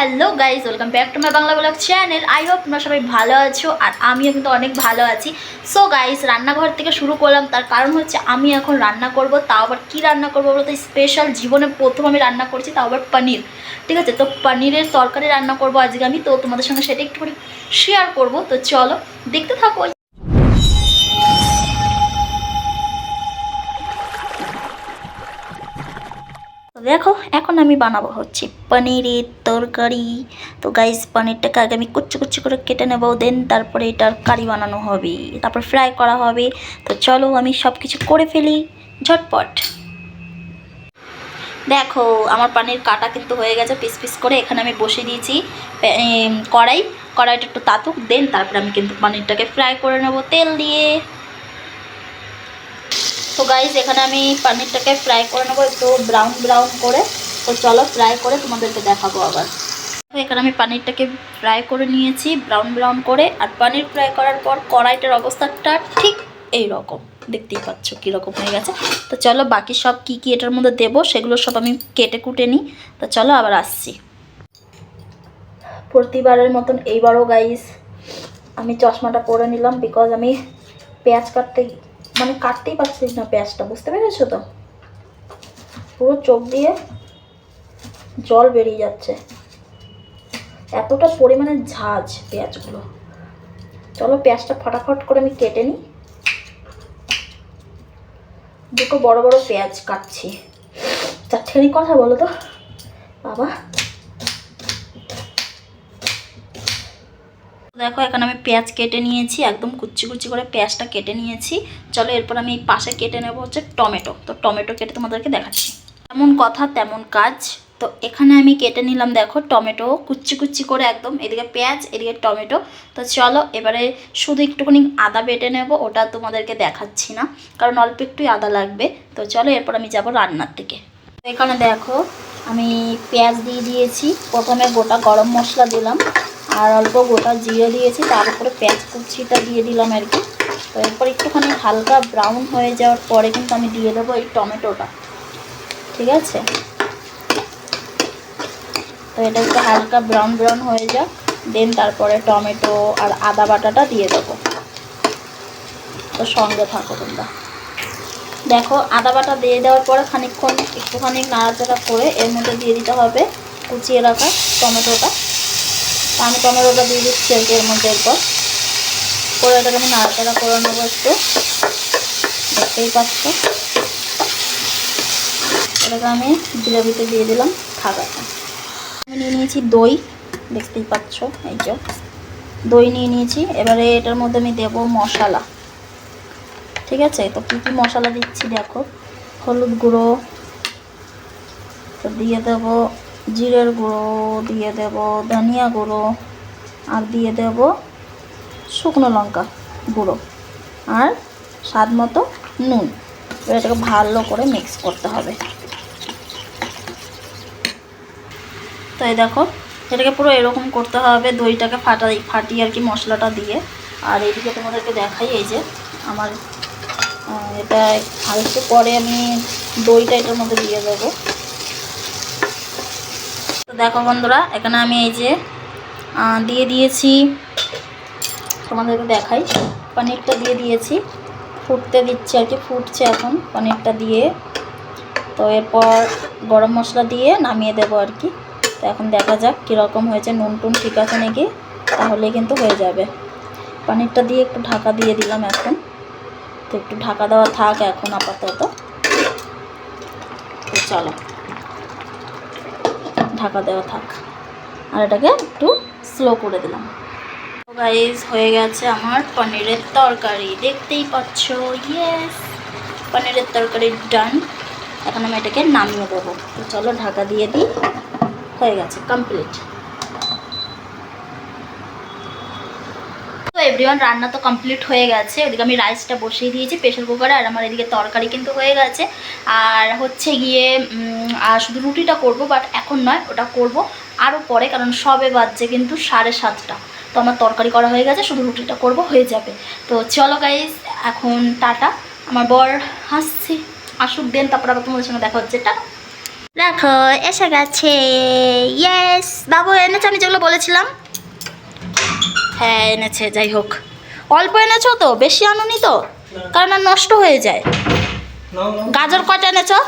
Hello guys, welcome back to my Bangla blog channel. I hope তোমরা সবাই ভালো আছো, আর আমিও কিন্তু অনেক ভালো আছি। সো গাইজ, রান্নাঘর থেকে শুরু করলাম, তার কারণ হচ্ছে আমি এখন রান্না করব। তাও আবার কী রান্না করবো বলতে, স্পেশাল জীবনে প্রথম আমি রান্না করছি, তাও আবার পনির। ঠিক আছে, তো পনিরের তরকারি রান্না করবো আজকে আমি। তো তোমাদের সঙ্গে সেটা একটুখানি শেয়ার করবো। তো চলো দেখতে থাকো। দেখো, এখন আমি বানাবো হচ্ছে পনিরের তরকারি। তো গাইস, পনিরটাকে আগে আমি কুচি কুচি করে কেটে নেবো, দেন তারপরে এটার কারি বানানো হবে, তারপর ফ্রাই করা হবে। তো চলো আমি সব কিছু করে ফেলি ঝটপট। দেখো, আমার পনির কাটা কিন্তু হয়ে গেছে পিস পিস করে। এখানে আমি বসিয়ে দিয়েছি কড়াইটা একটু তাতুক, দেন তারপরে আমি কিন্তু পনিরটাকে ফ্রাই করে নেবো তেল দিয়ে। তো গাইস, এখানে আমি পনিরটাকে ফ্রাই করে নেবো একটু ব্রাউন ব্রাউন করে। তো চলো ফ্রাই করে তোমাদেরকে দেখাবো আবার। তো এখানে আমি পনিরটাকে ফ্রাই করে নিয়েছি ব্রাউন ব্রাউন করে। আর পনির ফ্রাই করার পর কড়াইটার অবস্থাটা ঠিক এই রকম, দেখতেই পাচ্ছ কীরকম হয়ে গেছে। তো চলো বাকি সব কি কি এটার মধ্যে দেবো সেগুলো সব আমি কেটে কুটে নিই। তো চলো আবার আসছি। প্রতিবারের মতন এইবারও গাইস আমি চশমাটা পরে নিলাম, বিকজ আমি পেঁয়াজ কাটতেই পারছি না পেঁয়াজটা, বুঝতে পেরেছো তো? পুরো চোখ দিয়ে জল বেরিয়ে যাচ্ছে, এতটা পরিমাণে ঝাঁজ পেঁয়াজগুলো। চলো পেঁয়াজটা ফটাফট করে আমি কেটে নিই। দুটো বড় বড় পেঁয়াজ কাটছি। চারটেখানি কথা বলো তো বাবা। দেখো, এখানে আমি পেঁয়াজ কেটে নিয়েছি, একদম কুচি কুচি করে পেঁয়াজটা কেটে নিয়েছি। চলো এরপর আমি এই পাশে কেটে নেবো হচ্ছে টমেটো। তো টমেটো কেটে তোমাদেরকে দেখাচ্ছি। তেমন কথা তেমন কাজ। তো এখানে আমি কেটে নিলাম দেখো টমেটো কুচি কুচি করে, একদম এদিকে পেঁয়াজ এদিকে টমেটো। তো চলো এবারে শুধু একটুখানি আদা বেটে নেব, ওটা তোমাদেরকে দেখাচ্ছি না কারণ অল্প একটুই আদা লাগবে। তো চলো এরপর আমি যাব রান্নার দিকে। এখানে দেখো আমি পেঁয়াজ দিয়ে দিয়েছি, প্রথমে গোটা গরম মশলা দিলাম আর অল্প গোটা জিরে দিয়েছি, তার উপরে পেঁয়াজ কুচিটা দিয়ে দিলাম আর কি। তো এরপর একটুখানি হালকা ব্রাউন হয়ে যাওয়ার পরে কিন্তু আমি দিয়ে দেবো এই টমেটোটা। ঠিক আছে, তো এটা একটু হালকা ব্রাউন ব্রাউন হয়ে যাক, দেন তারপরে টমেটো আর আদা বাটাটা দিয়ে দেবো। তো সঙ্গে থাকো তোমরা। দেখো আদা বাটা দিয়ে দেওয়ার পরে খানিকক্ষণ একটুখানি নাড়াচাড়া করে এর মধ্যে দিয়ে দিতে হবে কুচিয়ে রাখা টমেটোটা। তো আমি টমেটোটা দিয়ে দিচ্ছি আর কি এর মধ্যে। এরপর করে এটাকে আমি নাড়াচাড়া করে নেবো একটু, দেখতেই পাচ্ছ। এটাকে আমি গ্রেভিতে দিয়ে দিলাম থাকাটা। আমি নিয়ে নিয়েছি দই, দেখতেই পাচ্ছ এই যে দই নিয়ে নিয়েছি। এবারে এটার মধ্যে আমি দেবো মশলা। ঠিক আছে, তো কী কী মশলা দিচ্ছি দেখো। হলুদ গুঁড়ো তো দিয়ে দেবো, জিরের গুঁড়ো দিয়ে দেবো, ধনিয়া গুঁড়ো আর দিয়ে দেবো শুকনো লঙ্কা গুঁড়ো আর স্বাদ মতো নুন। এটাকে ভালো করে মিক্স করতে হবে। তো এই দেখো এটাকে পুরো এরকম করতে হবে, দইটাকে ফাটিয়ে আর কি মশলাটা দিয়ে। আর এইদিকে তোমাদেরকে দেখাই, এই যে আমার এটা আর একটু পরে আমি দইটা এটার মধ্যে দিয়ে দেবো। তো দেখো বন্ধুরা, এখানে আমি এই যে দিয়ে দিয়েছি, তোমাদেরকে দেখাই, পনিরটা দিয়ে দিয়েছি, ফুটতে দিচ্ছি আর কি, ফুটছে এখন পনিরটা দিয়ে। তো এরপর গরম মশলা দিয়ে নামিয়ে দেবো আর কি। তো এখন দেখা যাক কীরকম হয়েছে, নুন টুন ঠিক আছে নাকি, তাহলে কিন্তু হয়ে যাবে। পনিরটা দিয়ে একটু ঢাকা দিয়ে দিলাম এখন। তো একটু ঢাকা দেওয়া থাক এখন আপাতত। তো চলো ঢাকা দেওয়া থাক, আর এটাকে একটু স্লো করে দিলাম। তো গাইস, হয়ে গেছে আমার পনিরের তরকারি, দেখতেই পাচ্ছ। ইয়েস, পনিরের তরকারি ডান। এখন আমি এটাকে নামিয়ে দেবো। তো চলো ঢাকা দিয়ে দিই, হয়ে গেছে কমপ্লিট। তো এভরিওয়ান, রান্না তো কমপ্লিট হয়ে গেছে। ওদিকে আমি রাইসটা বসিয়ে দিয়েছি প্রেশার কুকারে, আর আমার এদিকে তরকারি কিন্তু হয়ে গেছে। আর হচ্ছে গিয়ে আর শুধু রুটিটা করব, বাট এখন নয়, ওটা করব আরও পরে, কারণ সবে বাজছে কিন্তু 7:30। তো আমার তরকারি করা হয়ে গেছে, শুধু রুটিটা করব, হয়ে যাবে। তো চলো গাইস, এখন টাটা। আমার বর আসছি, আসুক দেন তারপর আবার তোমাদের সঙ্গে দেখা হচ্ছে। টাটা। দেখো এসে গেছে। ইয়েস বাবু এনেছে আমি যেগুলো বলেছিলাম। হ্যাঁ এনেছে, যাই হোক অল্প এনেছো তো, বেশি আনুনি তো, কারণ আর নষ্ট হয়ে যায়। গাজর কয়টা এনেছো?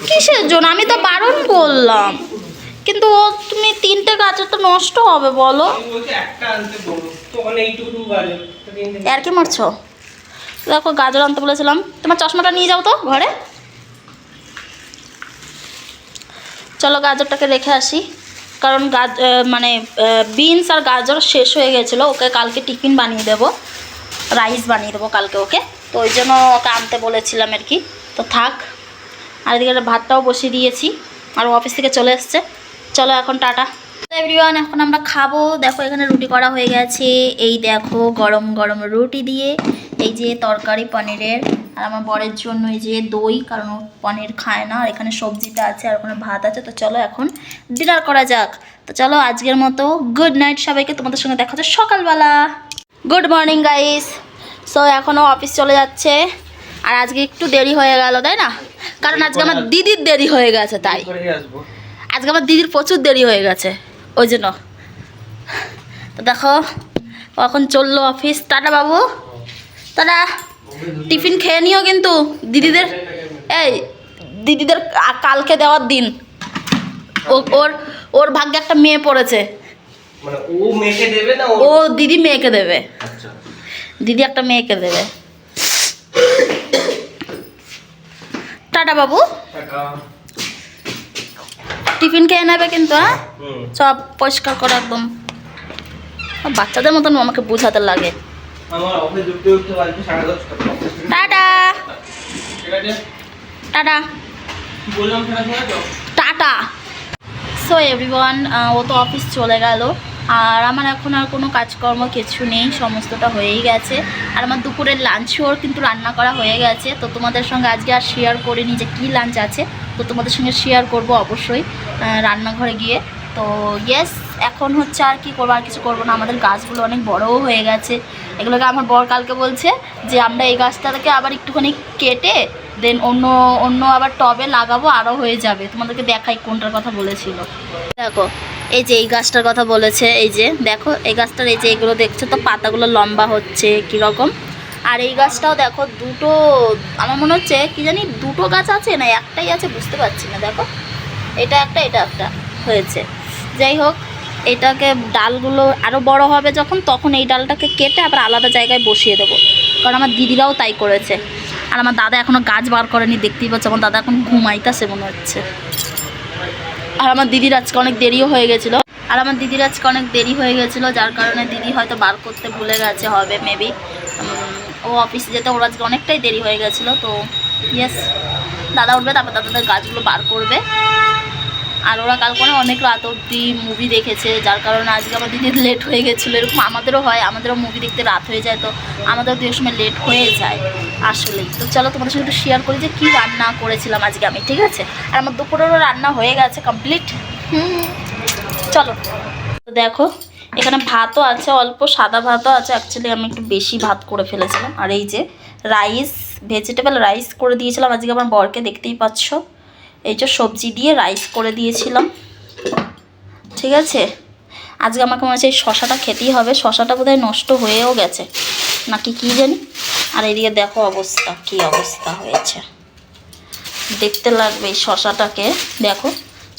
কিসের জন্য? আমি তো বারণ করলাম, কিন্তু ও তুমি 3টে গাজর তো নষ্ট হবে বলো। আর কি মারছো? দেখো গাজর আনতে বলেছিলাম। তোমার চশমাটা নিয়ে যাও তো ঘরে। চলো গাজরটাকে রেখে আসি, কারণ মানে বিনস আর গাজর শেষ হয়ে গেছিলো। ওকে কালকে টিফিন বানিয়ে দেবো, রাইস বানিয়ে দেবো কালকে ওকে, তো ওই জন্য ওকে আনতে বলেছিলাম আর কি। তো থাক, আর এদিকে ভাতটাও বসিয়ে দিয়েছি, আর ও অফিস থেকে চলে এসছে। চলো এখন টাটা এভরিওয়ান, এখন আমরা খাবো। দেখো এখানে রুটি করা হয়ে গেছে, এই দেখো গরম গরম রুটি দিয়ে, এই যে তরকারি পনিরের, আর আমার বরের জন্য এই যে দই, কারণ ও পনির খায় না, আর এখানে সবজিটা আছে, আর ওখানে ভাত আছে। তো চলো এখন ডিনার করা যাক। তো চলো আজকের মতো গুড নাইট সবাইকে, তোমাদের সঙ্গে দেখা হচ্ছে সকালবেলা। Good morning guys. সো এখনও অফিস চলে যাচ্ছে, আর আজকে একটু দেরি হয়ে গেল তাই না, কারণ আজকে আমার দিদির দেরি হয়ে গেছে, তাই আজকে আমার দিদির প্রচুর দেরি হয়ে গেছে ওই জন্য। তো দেখো এখন চললো অফিস। টাটা বাবু, টাটা। টিফিন খেয়ে নিও কিন্তু দিদিদের, এই দিদিদের কালকে দেওয়ার দিন। ওর ওর ভাগ্যে একটা মেয়ে পড়েছে, মানে ও মেয়েকে দেবে না ও দিদি মেয়েকে দেবে। আচ্ছা, দিদি একটা মেয়েকে দেবে। টাটা বাবু, টিফিন খেয়ে নেবে কিন্তু, হ্যাঁ সব পরিষ্কার করে একদম। বাচ্চাদের মতন আমাকে বোঝাতে লাগে। আমার অফিস উঠতে উঠতে বাজবে 10:30। টাটা ঠিক আছে, টাটা কি বললাম সেটা শোনাছো? টাটা। সো এভরিওয়ান, ও তো অফিস চলে গেল, আর আমার এখন আর কোনো কাজকর্ম কিছু নেই, সমস্তটা হয়েই গেছে। আর আমার দুপুরের লাঞ্চও কিন্তু রান্না করা হয়ে গেছে। তো তোমাদের সঙ্গে আজকে আর শেয়ার করিনি যে কী লাঞ্চ আছে, তো তোমাদের সঙ্গে শেয়ার করব অবশ্যই রান্নাঘরে গিয়ে। তো ইয়েস, এখন হচ্ছে আর কি করবো, আর কিছু করবো না। আমাদের গাছগুলো অনেক বড়ও হয়ে গেছে, এগুলোকে আমার বর কালকে বলছে যে আমরা এই গাছটাকে আবার একটুখানি কেটে দেন অন্য অন্য আবার টবে লাগাবো, আরও হয়ে যাবে। তোমাদেরকে দেখাই কোনটার কথা বলেছিল। দেখো এই যে এই গাছটার কথা বলেছে, এই যে দেখো এই গাছটার, এই যে এগুলো দেখছো তো পাতাগুলো লম্বা হচ্ছে কীরকম। আর এই গাছটাও দেখো দুটো, আমার মনে হচ্ছে কি জানি দুটো গাছ আছে না একটাই আছে বুঝতে পারছি না। দেখো এটা একটা এটা একটা হয়েছে। যাই হোক, এটাকে ডালগুলো আরও বড় হবে যখন, তখন এই ডালটাকে কেটে আবার আলাদা জায়গায় বসিয়ে দেবো, কারণ আমার দিদিরাও তাই করেছে। আর আমার দাদা এখনও গাছ বার করেনি, দেখতেই পাচ্ছে আমার দাদা এখন ঘুমাইতেছে মনে হচ্ছে। আর আমার দিদির আজকে অনেক দেরিও হয়ে গেছিলো, যার কারণে দিদি হয়তো বার করতে ভুলে গেছে হবে মেবি। ও অফিসে যেতে ওর আজকে অনেকটাই দেরি হয়ে গেছিলো। তো ইয়েস, দাদা উঠবে, তারপর দাদাদের গাছগুলো বার করবে। আর ওরা কালকে অনেক রাত অবধি মুভি দেখেছে, যার কারণে আজকে আমার দিদির লেট হয়ে গেছিলো। এরকম আমাদেরও হয়, আমাদেরও মুভি দেখতে রাত হয়ে যায়, তো আমাদেরও দু এক সময় লেট হয়ে যায় আসলেই। তো চলো তোমাদের সঙ্গে একটু শেয়ার করি যে কী রান্না করেছিলাম আজকে আমি, ঠিক আছে। আর আমার দুপুরেরও রান্না হয়ে গেছে কমপ্লিট। চলো তো দেখো এখানে ভাতও আছে, অল্প সাদা ভাতও আছে, অ্যাকচুয়ালি আমি একটু বেশি ভাত করে ফেলেছিলাম। আর এই যে রাইস, ভেজিটেবল রাইস করে দিয়েছিলাম আজকে আমার বরকে, দেখতেই পাচ্ছ। এই যে সবজি দিয়ে রাইস করে দিয়েছিলাম, ঠিক আছে। আজকে আমাকে মনে হচ্ছে এই শশাটা খেতেই হবে, শশাটা বোধহয় নষ্ট হয়েও গেছে নাকি কী জানি। আর এইদিকে দেখো অবস্থা, কী অবস্থা হয়েছে, দেখতে লাগবে এই শশাটাকে। দেখো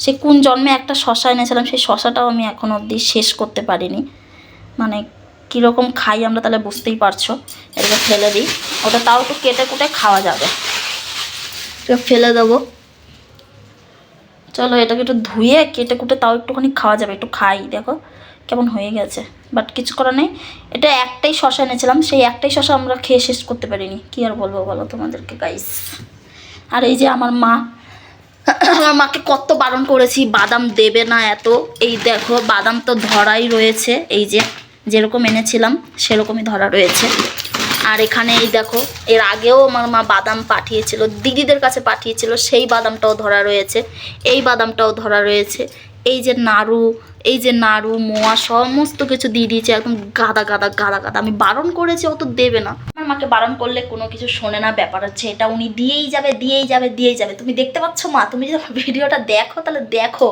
সে কোন জন্মে একটা শশা এনেছিলাম, সেই শশাটাও আমি এখনও অবধি শেষ করতে পারিনি। মানে কীরকম খাই আমরা তাহলে বুঝতেই পারছো। এটাকে ফেলে দিই, ওটা তাও একটু কেটে কুটে খাওয়া যাবে, ফেলে দেবো। চলো এটাকে একটু ধুয়ে কেটে কুটে তাও একটুখানি খাওয়া যাবে, একটু খাই। দেখো কেমন হয়ে গেছে, বাট কিছু করার নেই। এটা একটাই শশা এনেছিলাম, সেই একটাই শশা আমরা খেয়ে শেষ করতে পারিনি, কী আর বলবো বলো তোমাদেরকে গাইস। আর এই যে আমার মা, আমার মাকে কত বারণ করেছি বাদাম দেবে না এত, এই দেখো বাদাম তো ধরাই রয়েছে, এই যে যেরকম এনেছিলাম সেরকমই ধরা রয়েছে। আর এখানে এই দেখো এর আগেও আমার মা বাদাম পাঠিয়েছিল, দিদিদের কাছে পাঠিয়েছিল, সেই বাদামটাও ধরা রয়েছে, এই বাদামটাও ধরা রয়েছে। এই যে নাড়ু মোয়া সমস্ত কিছু দিয়ে দিয়েছে, একদম গাদা গাদা গাদা গাদা। আমি বারণ করেছি ও তো দেবে না, আমার মাকে বারণ করলে কোনো কিছু শোনে না, ব্যাপার হচ্ছে এটা উনি দিয়েই যাবে দিয়েই যাবে দিয়েই যাবে। তুমি দেখতে পাচ্ছ মা, তুমি যদি আমার ভিডিওটা দেখো তাহলে দেখো,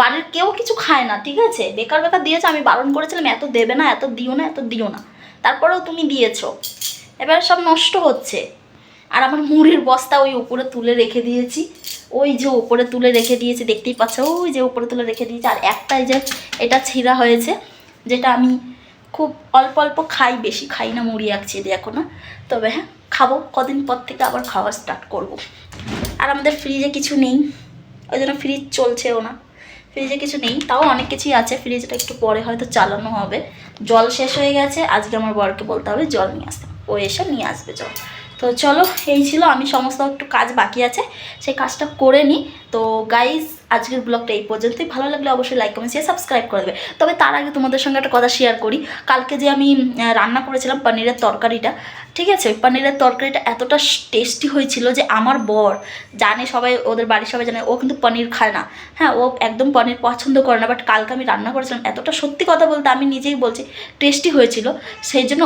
বাড়ির কেউ কিছু খায় না, ঠিক আছে? বেকার বেকার দিয়েছো, আমি বারণ করেছিলাম এত দেবে না, এত দিও না, এত দিও না, তারপরেও তুমি দিয়েছো, এবার সব নষ্ট হচ্ছে। আর আমার মুড়ির বস্তা ওই উপরে তুলে রেখে দিয়েছি, ওই যে উপরে তুলে রেখে দিয়েছি, দেখতেই পাচ্ছ, ওই যে উপরে তুলে রেখে দিয়েছি। আর একটাই যে এটা ছিঁড়া হয়েছে, যেটা আমি খুব অল্প অল্প খাই, বেশি খাই না মুড়ি অ্যাকচুয়ালি এখন, তবে হ্যাঁ খাবো, কদিন পর থেকে আবার খাওয়া স্টার্ট করব। আর আমাদের ফ্রিজে কিছু নেই, ওই জন্য ফ্রিজ চলছেও না, ফ্রিজে কিছু নেই, তাও অনেক কিছুই আছে। ফ্রিজটা একটু পরে হয়তো চালানো হবে। জল শেষ হয়ে গেছে, আজকে আমার বরকে বলতে হবে জল নিয়ে আসতে, ও এসে নিয়ে আসবে জল। তো চলো, এই ছিল, আমি সমস্ত একটু কাজ বাকি আছে সেই কাজটা করে নিই। তো গাইজ আজকের ব্লগটা এই পর্যন্তই। ভালো লাগলে অবশ্যই লাইক কমেন্ট শেয়ার সাবস্ক্রাইব করে দেবে। তবে তার আগে তোমাদের সঙ্গে একটা কথা শেয়ার করি, কালকে যে আমি রান্না করেছিলাম পনিরের তরকারিটা, ঠিক আছে, ওই পনিরের তরকারিটা এতটা টেস্টি হয়েছিল যে আমার বর জানে, সবাই ওদের বাড়ির সবাই জানে, ও কিন্তু পনির খায় না, হ্যাঁ, ও একদম পনির পছন্দ করে না, বাট কালকে আমি রান্না করেছিলাম এতটা, সত্যি কথা বলতে আমি নিজেই বলছি টেস্টি হয়েছিল, সেই জন্য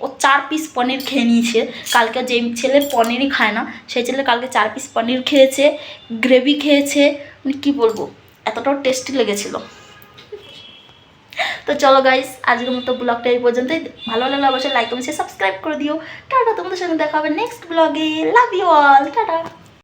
ও 4 পিস পনির খেয়ে নিয়েছে। কালকে যে ছেলে পনিরই খায় না সেই ছেলে কালকে 4 পিস পনির খেয়েছে, গ্রেভি খেয়েছে, মানে কী বলবো, এতটাও টেস্টি লেগেছিল। তো চলো গাইস, আজকের মতো ব্লগটা এই পর্যন্তই। ভালো লাগলে অবশ্যই লাইক কমেন্ট সাবস্ক্রাইব করে দিও। টাটা, তোমাদের সঙ্গে দেখা হবে নেক্সট ব্লগে। Love you all, tata.